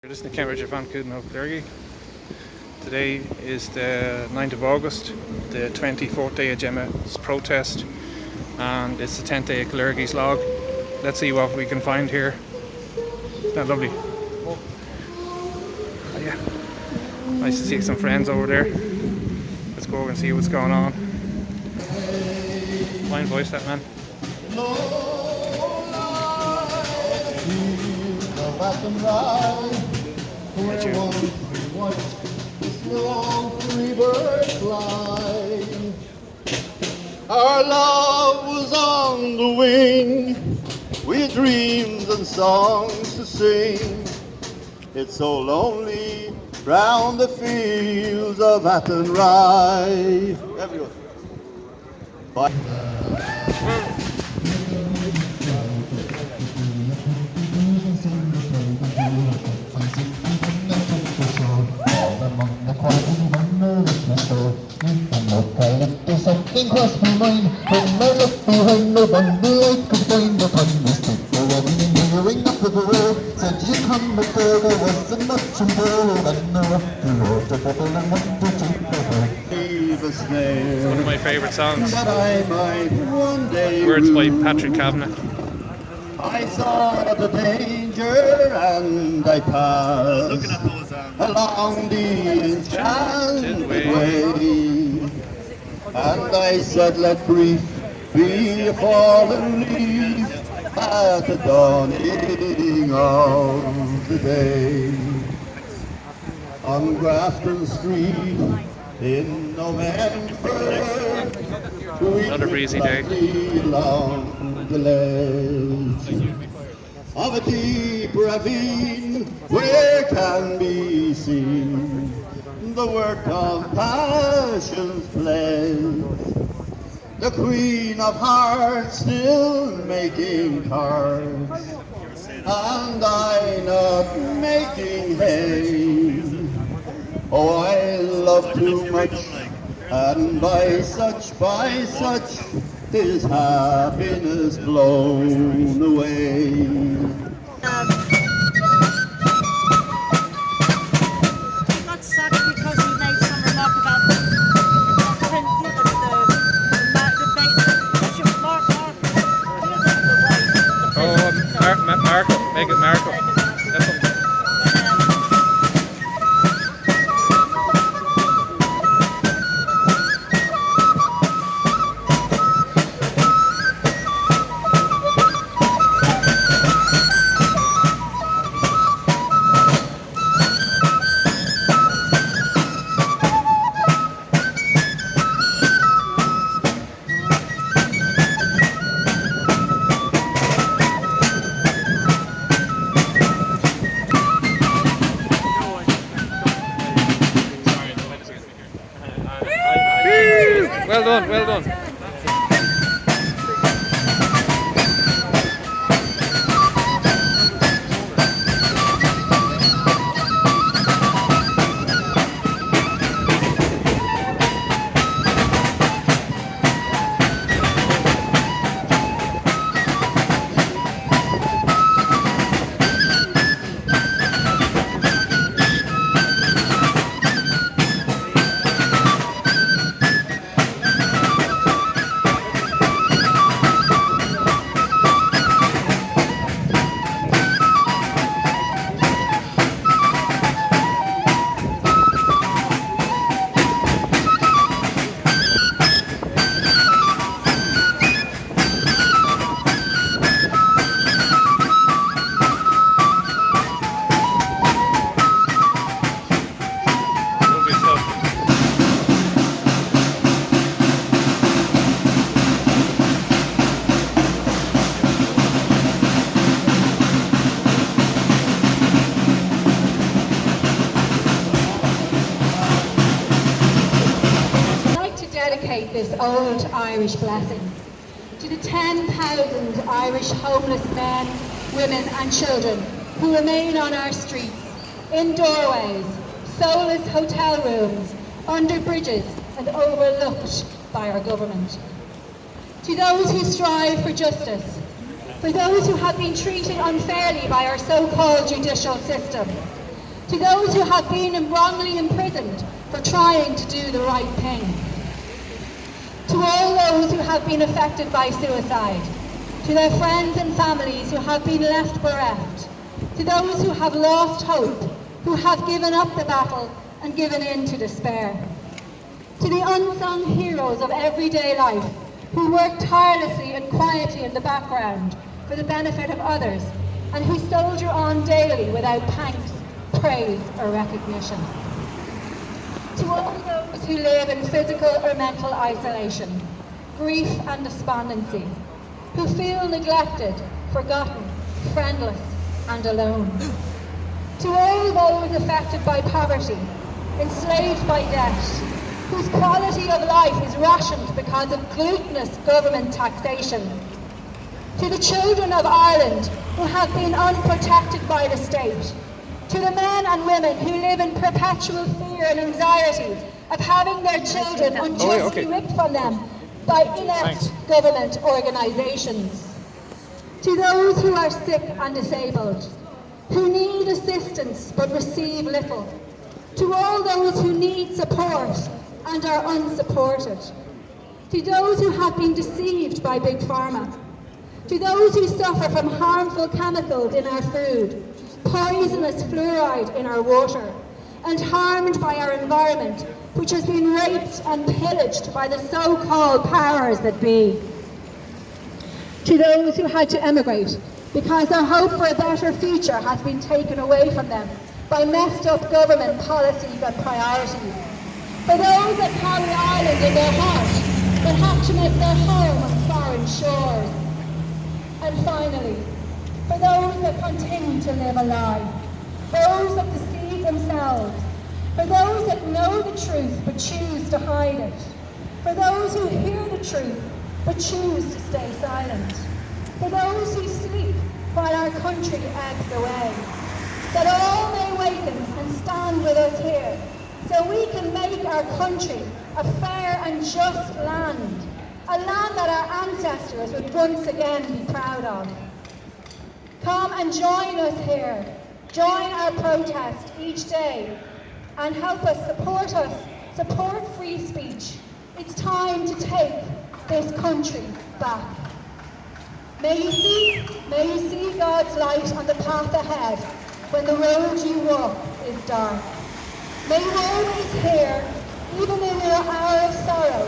This is the Cambridge van Coudenhove Kalergi. Today is the 9th of August, the 24th day of Gemma's protest, and it's the 10th day of Kalergi's log. Let's see what we can find here. Isn't that lovely? Oh yeah. Nice to see some friends over there. Let's go over and see what's going on. Fine voice, that man. Thank you. Our love was on the wing, with dreams and songs to sing. It's so lonely round the fields of Athenry. Everyone. Bye. Something crossed my mind when I looked behind. Nobody I could find upon the stick. The woman hearing up the road said, "You come but there wasn't much involved." And I rocked the water bottle and wanted to take the hole. It's one of my favourite songs. That I might one day Words by Patrick Kavanagh. I saw the danger and I passed along the enchanted way. And I said, let grief be a fallen leaf at the dawning of the day. On Grafton Street in November, Another breezy day. Along the ledge of a deep ravine where can be seen the work of passion's pledge. The Queen of Hearts still making cards, and I not making hay. Oh, I love too much, and by such is happiness blown away. Got sacked because he made some remark about the Marco, make it Marco. That's what. Well done, well done. This old Irish blessing to the 10,000 Irish homeless men, women and children who remain on our streets, in doorways, soulless hotel rooms, under bridges and overlooked by our government. To those who strive for justice, for those who have been treated unfairly by our so-called judicial system, to those who have been wrongly imprisoned for trying to do the right thing, to all those who have been affected by suicide, to their friends and families who have been left bereft, to those who have lost hope, who have given up the battle and given in to despair, to the unsung heroes of everyday life who work tirelessly and quietly in the background for the benefit of others and who soldier on daily without thanks, praise or recognition. To all those who live in physical or mental isolation, grief and despondency, who feel neglected, forgotten, friendless and alone. To all those affected by poverty, enslaved by debt, whose quality of life is rationed because of glutinous government taxation. To the children of Ireland who have been unprotected by the state. To the men and women who live in perpetual fear and anxiety of having their children unjustly ripped from them by inept government organisations. To those who are sick and disabled, who need assistance but receive little. To all those who need support and are unsupported. To those who have been deceived by Big Pharma. To those who suffer from harmful chemicals in our food, poisonous fluoride in our water, and harmed by our environment, which has been raped and pillaged by the so-called powers that be. To those who had to emigrate because their hope for a better future has been taken away from them by messed up government policies and priorities. For those that carry Ireland in their heart but have to make their home on foreign shores. And finally, for those that continue to live a lie, those that deceive themselves, for those that know the truth but choose to hide it, for those who hear the truth but choose to stay silent, for those who sleep while our country ebbs away, that all may waken and stand with us here, so we can make our country a fair and just land, a land that our ancestors would once again be proud of. Come and join us here, join our protest each day, and help us, support free speech. It's time to take this country back. May you see God's light on the path ahead when the road you walk is dark. May you always hear, even in your hour of sorrow,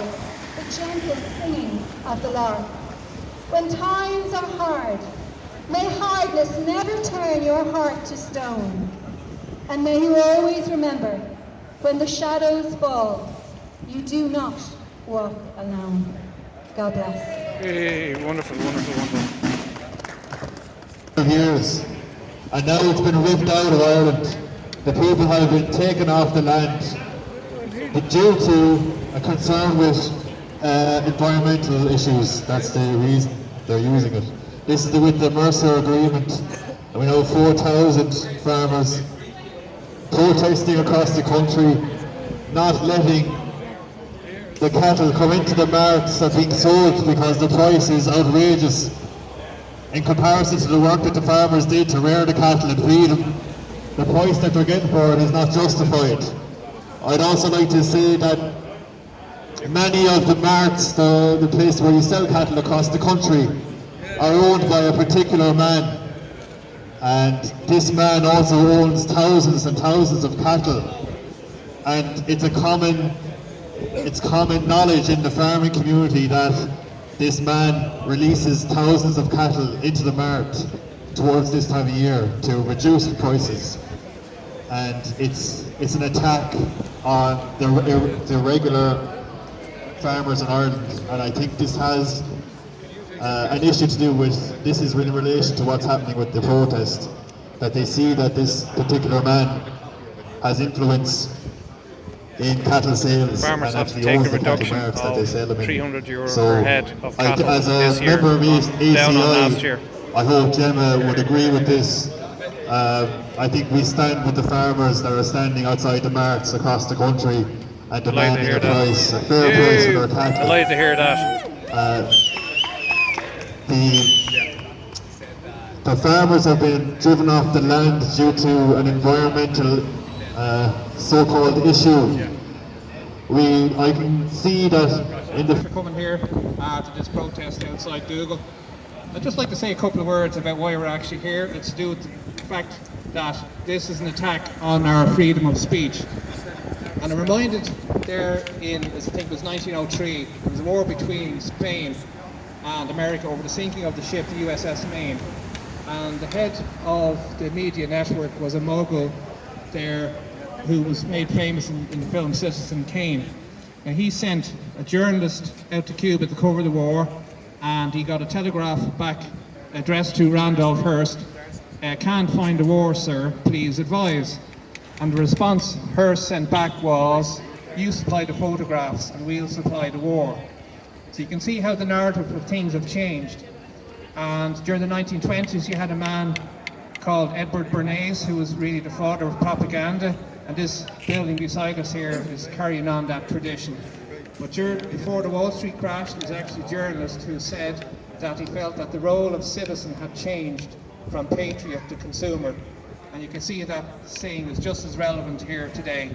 the gentle singing of the lark. When times are hard, may hardness never turn your heart to stone. And may you always remember, when the shadows fall, you do not walk alone. God bless. Hey, wonderful, wonderful, wonderful. Years, and now it's been ripped out of Ireland. The people have been taken off the land, but due to a concern with environmental issues. That's the reason they're using it. This is with the Mercer agreement, and we know 4,000 farmers protesting across the country, not letting the cattle come into the markets that are being sold because the price is outrageous in comparison to the work that the farmers did to rear the cattle and feed them. The price that they're getting for it is not justified. I'd also like to say that many of the markets, the places where you sell cattle across the country, are owned by a particular man, and this man also owns thousands and thousands of cattle, and it's common knowledge in the farming community that this man releases thousands of cattle into the market towards this time of year to reduce the prices, and it's an attack on the regular farmers in Ireland. And I think this has an issue to do with, this is in relation to what's happening with the protest, that they see that this particular man has influence in cattle sales Farmers and have to actually take owns a the cattle reduction markets that they sell them of in. €300 So per head of cattle as this a year, member of down on last ACI, year. I hope Gemma would agree with this. I think we stand with the farmers that are standing outside the markets across the country and demanding a price, a fair price for their cattle. Delighted to hear that. The farmers have been driven off the land due to an environmental so-called issue. I can see that in the For coming here to this protest outside Google. I'd just like to say a couple of words about why we're actually here. It's to do with the fact that this is an attack on our freedom of speech. And I'm reminded there in, I think it was 1903, there was a war between Spain and America over the sinking of the ship, the USS Maine. And the head of the media network was a mogul there who was made famous in the film Citizen Kane. And he sent a journalist out to Cuba to cover the war, and he got a telegraph back addressed to Randolph Hearst. Can't find the war, sir, please advise. And the response Hearst sent back was, you supply the photographs and we'll supply the war. So you can see how the narrative of things have changed. And during the 1920s you had a man called Edward Bernays, who was really the father of propaganda, and this building beside us here is carrying on that tradition. But before the Wall Street crash, there was actually a journalist who said that he felt that the role of citizen had changed from patriot to consumer. And you can see that saying is just as relevant here today.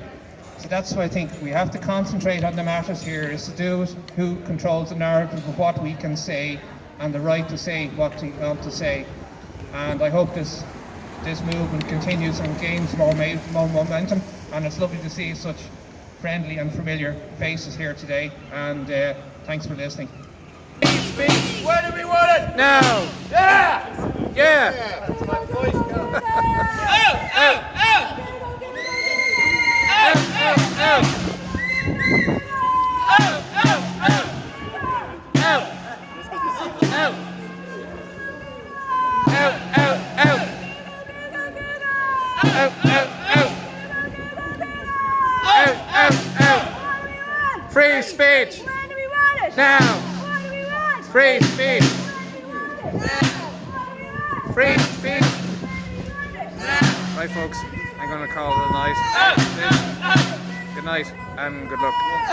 So that's why I think we have to concentrate on the matters here, is to do with who controls the narrative of what we can say and the right to say what we want to say. And I hope this movement continues and gains more momentum, and it's lovely to see such friendly and familiar faces here today, and thanks for listening. Where do we want it? Now! Yeah! Yeah! That's my voice. Out! Out! Out! Free speech! When do we want it? Now! What do we want? Free speech! When do we want it? Free speech! Right folks, I'm going to call it a night. Good night and good luck.